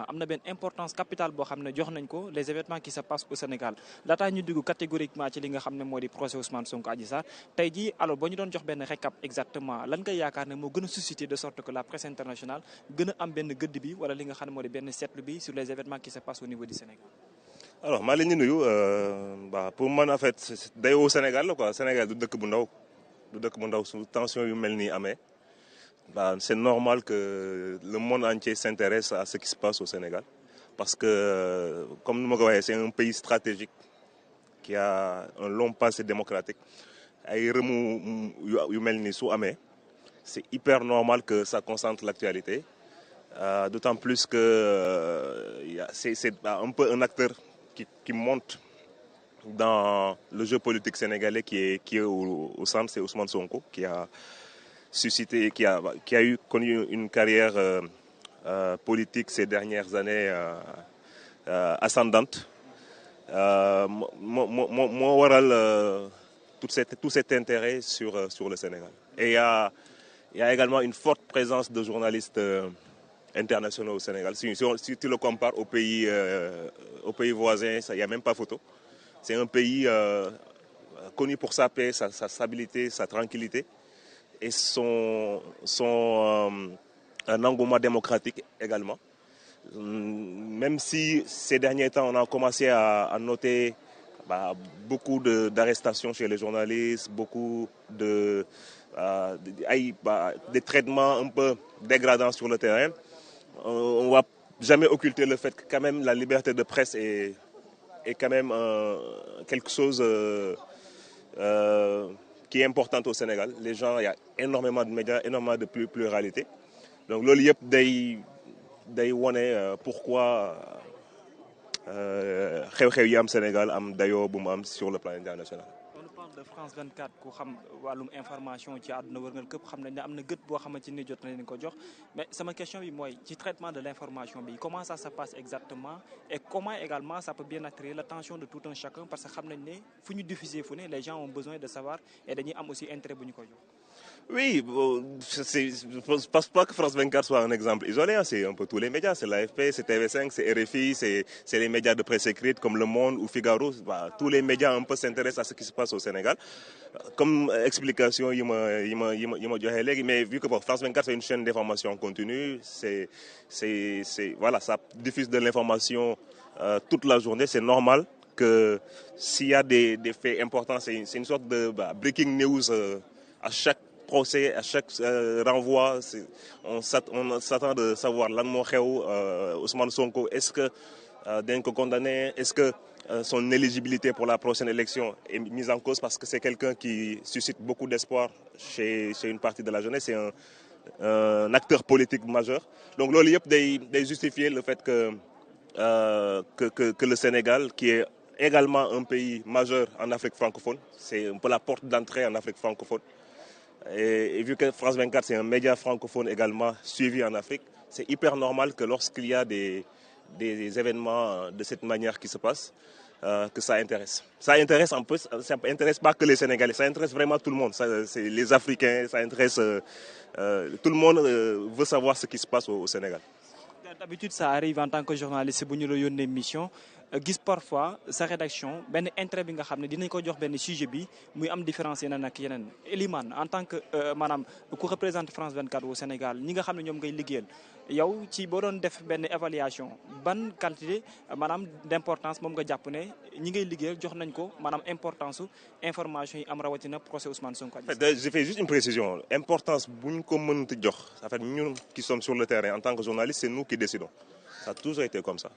am na benn importance capitale boo xam ne jox nañ ko les événements qui se passent au Sénégal laataa ñu dugg catégoriquement ci li nga xam ne moo di procès Ousmane Sonko Adji Sarr tey jii alors boo ñu doon jox benn récap exactement lan nga yaakaar ne moo gën a susciter de sorte que la presse internationale gën a am benn gëdd bi wala li nga xam ne moo di benn seetlu bi sur les événements qui se passent au niveau du Sénégal. alors maa leen di nuyu pour man en fait dayoo Sénégal la quoi Sénégal du dëkk bu ndaw su tension yu mel nii amee c'est normal que le monde entier s'intéresse à ce qui se passe au Sénégal parce que comme ni ma ko waxee c'est un pays stratégique qui a un long passé démocratique ay remous yu mel nii su amee c'est hyper normal que ça concentre l'actualité d'autant plus que c'est un peu un acteur qui monte dans le jeu politique sénégalais qui est au centre, c'est Ousmane Sonko qui a suscité, qui a connu une carrière politique ces dernières années ascendante. Moo waral tout cet intérêt sur le Sénégal. Et il y a également une forte présence de journalistes internationaux au Sénégal. Si tu le compares aux pays voisins, il n'y a même pas photo. C'est un pays connu pour sa paix, sa stabilité, sa tranquillité et son un engouement démocratique également. Même si ces derniers temps, on a commencé à noter beaucoup d'arrestations chez les journalistes, beaucoup des traitements un peu dégradants sur le terrain, on ne va jamais occulter le fait que quand même la liberté de presse est quand même quelque chose qui est important au Sénégal. Les gens, il y a énormément de médias, énormément de pluralité. Donc loolu yëpp day wone pourquoi xew-xew yi am Sénégal am dayoo bu mu am sur le plan international. On parle de France 24 ku xam wàllum information ci àdduna wërngal këpp xam nañ ne am na gët boo xamante ni jot nañ ko jox mais sama question bi mooy ci traitement de l'information bi comment ça se passe exactement et comment également ça peut bien attirer l'attention de tout un chacun parce que xam nañ ne fu ñu diffuser fu ne les gens ont besoin de savoir et dañuy am aussi intérêt bu ñu ko jox. Oui, je ne pense pas que France 24 soit un exemple isolé. Hein. C'est un peu tous les médias. C'est l'AFP, c'est TV5, c'est RFI, c'est les médias de presse écrite comme Le Monde ou Figaro. Tous les médias un peu s'intéressent à ce qui se passe au Sénégal. Comme explication, mais vu que France 24 c'est une chaîne d'information continue, voilà, ça diffuse de l'information toute la journée. C'est normal que s'il y a des faits importants, c'est une sorte de breaking news à chaque procès, à chaque renvoi, on s'attend de savoir lan moo xew Ousmane Sonko, est-ce que dañ ko condamné, est-ce que son éligibilité pour la prochaine élection est mise en cause parce que c'est quelqu'un qui suscite beaucoup d'espoir chez une partie de la jeunesse, c'est un acteur politique majeur. Donc loolu yëpp day justifier le fait que le Sénégal, qui est également un pays majeur en Afrique francophone, c'est un peu la porte d'entrée en Afrique francophone. Et vu que France 24 c'est un média francophone également suivi en Afrique, c'est hyper normal que lorsqu'il y a des événements de cette manière qui se passent, que ça intéresse. Ça intéresse un peu, ça intéresse pas que les Sénégalais, ça intéresse vraiment tout le monde. C'est les Africains, ça intéresse tout le monde veut savoir ce qui se passe au Sénégal. D'habitude ça arrive en tant que journaliste bu ñu la yónnee mission gis parfois sa rédaction benn intérêt bi nga xam ne dinañ ko jox benn sujet bi muy am différence yeneen ak yeneen Elimane en tant que maanaam ku représente France 24 au Sénégal ñi nga xam ne ñoom ngay liggéeyal yow ci boo doon def benn évaluation ban quantité maanaam d'importance moom nga jàpp ne ñi ngay liggéeyal jox nañ ko maanaam importance su information yi am rawatina procès Ousmane Sonko. Je fais juste une précision. Importance bu ñu ko mënti jox en fait ñun qui sommes sur le terrain en tant que journalistes, c'est nous qui décidons. Ça a toujours été comme ça.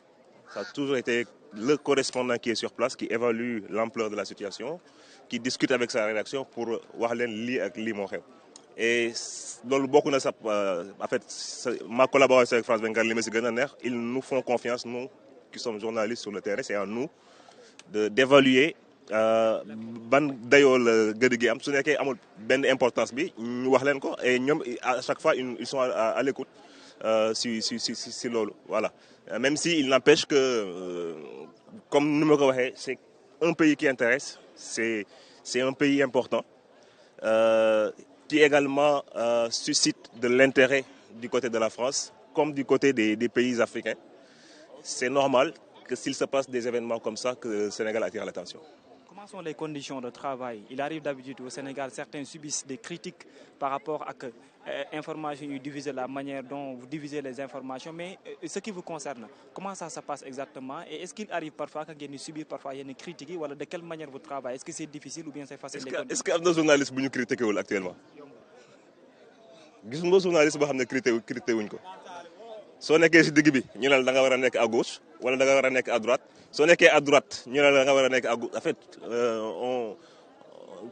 Ça a toujours été le correspondant qui est sur place, qui évalue l'ampleur de la situation, qui discute avec sa rédaction pour wax leen lii ak lii moo xew. Et loolu bokk na sax en fait ma collaboration avec France 24 li ma si gën a neex, ils nous font confiance, nous qui sommes journalistes sur le terrain, c'est à nous d'évaluer ban dayoo la gëdd gi am su nekkee amul benn importance bi ñu wax leen ko et ñoom à chaque fois ils sont à l'écoute si loolu voilà. Même si il n'empêche que comme ni ma ko waxee c'est un pays qui intéresse, c'est un pays important qui également suscite de l'intérêt du côté de la France comme du côté des pays africains. c'est normal que s'il se passe des événements comme ça, que le Sénégal attire l'attention. Comment sont les conditions de travail? Il arrive d'habitude au Sénégal, certains subissent des critiques par rapport à l'information, diviser la manière dont vous divisez les informations, mais ce qui vous concerne, comment ça se passe exactement? Et est-ce qu'il arrive parfois que vous subissez parfois une critique, ou de quelle manière vous travaillez? Est-ce que c'est difficile ou bien c'est facile? Est-ce qu'il y a des journalistes qui nous critiquent actuellement? Gis nga journaliste boo xam ne critiqué wuñ ko soo nekkee si digg bi ñu ne la da nga war a nekk à gauche wala da nga war a nekk à droite soo nekkee à droite ñu ne la da nga war a nekk à gauche en fait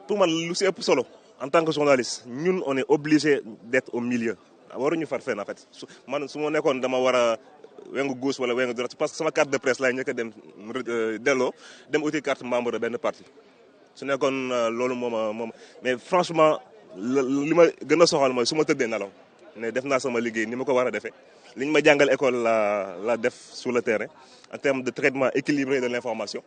pour man lu si ëpp solo en tant que journaliste ñun on est obligé d'être au milieu waruñu far fenn en fait man su ma nekkoon dama war a wengu gauche wala wengu droite parce que sama carte de presse laay njëkk a dem delloo dem uti carte membre de benn parti su nekkoon loolu moom mais franchement li ma gën a soxal mooy su ma tëddee nelaw ne def naa sama liggéey ni ma ko war a defee li ñu ma jàngal école la def sur le terrain en termes de traitement équilibré de l'information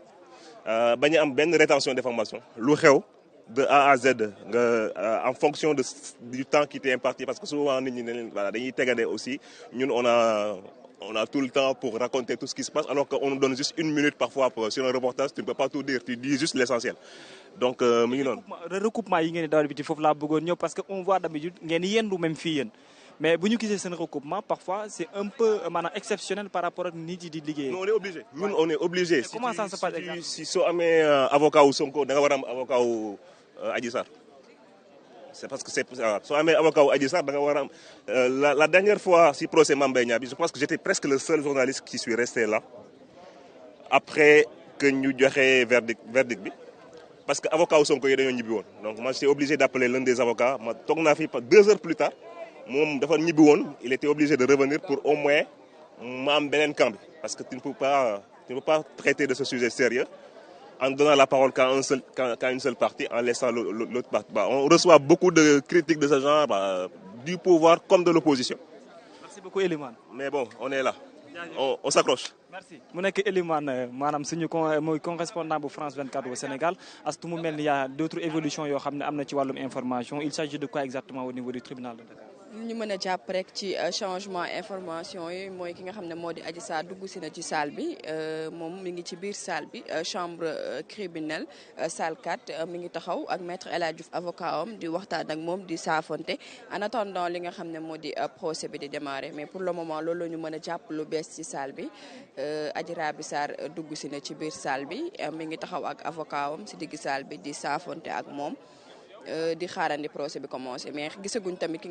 bañ a am benn rétention d'information lu xew de A à Z nga en fonction du temps qui t'est imparti parce que souvent nit ñi ne leen voilà dañuy tegande aussi ñun on a tout le temps pour raconter tout ce qui se passe alors qu'on nous donne juste 1 minute parfois sur un reportage tu ne peux pas tout dire tu dis juste l'essentiel donc mu ngi noonu. recoupement yi ngeen di dawal bi foofu laa bëggoon ñëw parce que on voit d'habitude ngeen yendu même fii yéen mais bu ñu gisee seen recoupement parfois c'est un peu maanaam exceptionnel par rapport ak nit yi di liggéey. on est obligé ñun on est obligé. Comment ça se passe exactement? si soo amee avocat wu Sonko da nga war a am avocat wu Adji Sarr c'est parce que c'est soo amee avocat wu Adji Sarr da nga war a am la dernière fois si procès Mame Mbaye Niang bi je pense que j'étais presque le seul journaliste qui suis resté là après que ñu joxe verdict bi parce que avocat wu Sonko yi dañoo ñibbi woon donc moi j'étais obligé d'appeler l'un des avocats ma toog naa fi 2 heures plus tard moom dafa ñibbi woon il était obligé de revenir pour au moins ma am beneen camp bi parce que tu ne peux pas traiter de ce sujet sérieux en donnant la parole qu'à une seule partie, en laissant l'autre partie. On reçoit beaucoup de critiques de ce genre, du pouvoir comme de l'opposition. Merci beaucoup Elimane. Mais bon, on est là. On s'accroche. Merci mu nekk Elimane maanaam suñu mooy correspondant bu France 24 au Sénégal astu mu mel ni y a d'autres évolutions yoo xam ne am na ci wàllum information il s'agit de quoi exactement au niveau du tribunal de Dakar. ñu mën a jàpp rek ci changement information yi mooy ki nga xam ne moo di Adji Sarr dugg si na ci salle bi moom mi ngi ci biir salle bi chambre criminelle salle 4 mi ngi taxaw ak maître El Hadji Diouf avocat am di waxtaan ak moom di saafonte en attendant li nga xam ne moo di procès bi di démarrer mais pour le moment loolu la ñu mën a jàpp lu bees ci salle bi Adji Raby Sarr dugg si na ci biir salle bi mi ngi taxaw ak avocat am si digg salle bi di saafonte ak moom di xaarandi procès bi commencé mais gisaguñ tamit ki